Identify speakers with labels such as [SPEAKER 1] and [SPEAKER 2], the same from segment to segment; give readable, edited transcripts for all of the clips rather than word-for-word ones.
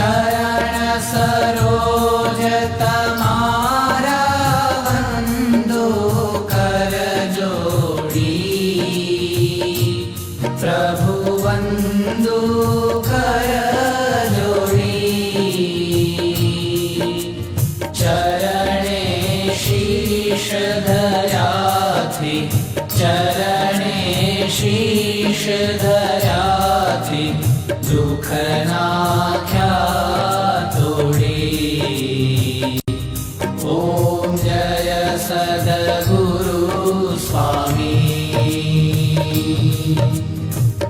[SPEAKER 1] चरण सरोज तमारा वंदो कर जोड़ी, प्रभु वंदो कर जोड़ी। चरणे शीश धरा थी, चरणे शीश धरा थी, दुख नाख्या तोड़ी। ओम जय सद्गुरु स्वामी।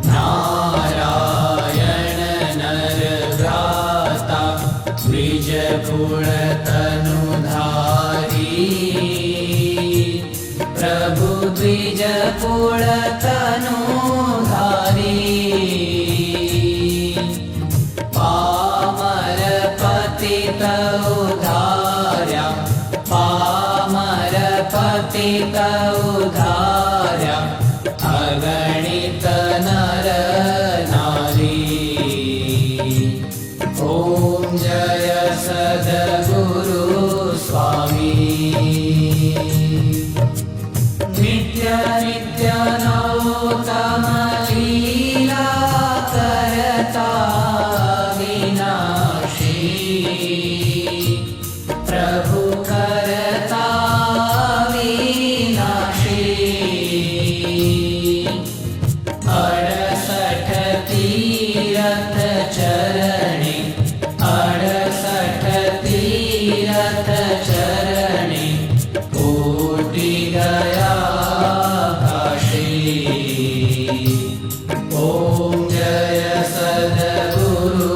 [SPEAKER 1] नारायण नर भ्राता द्विज कुल तनुधारी, प्रभु द्विज कुल तनुधारी। पामर पतित उद्धार्या, पामर पतित उद्धार्या, अगणित नर नारी। ओम जय सद्गुरु स्वामी। नित्य नित्य नौतम लीला करता विनाशी, प्रभु करता विनाशी। 68 तीरथ चरणे, 68 तीरथ चरणे, कोटि गया काशी। ओम जय सद्गुरु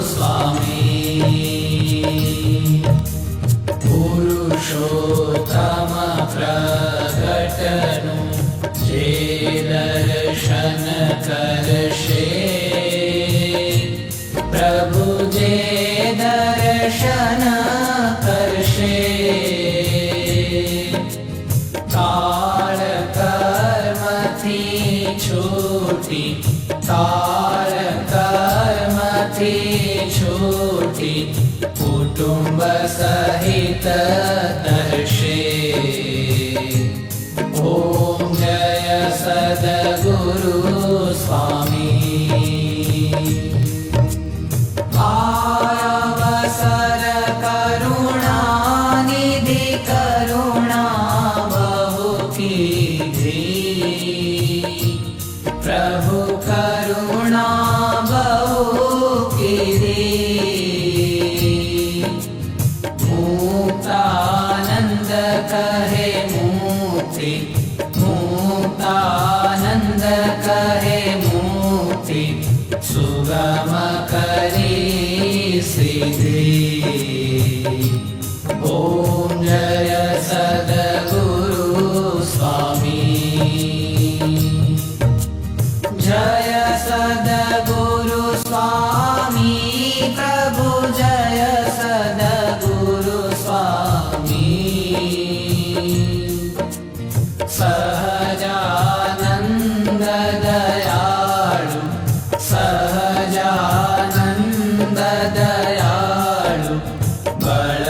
[SPEAKER 1] स्वामी। पुरुषोत्तम प्रगटनु जे दर्शन करशे, प्रभु जे दर्शन करशे। काल कर्म थी छूटी, काल कर्म थी छूटी, कुटुंब सहित दर्शे। ओम जय सद्गुरु स्वामी। अवसर करुणा निधि करुणा बहु कीधी, प्रभु करुणा बहु कीधी। मुक्तानंद कहे मुक्ति, मुक्तानंद कहे मुक्ति, सुगम करी सिद्धि। ओम जय सद्गुरु स्वामी। जय सद्गुरु स्वामी, प्रभु जय सद्गुरु स्वामी। सहजानंद दयालु, सहजानंद दयालु, बल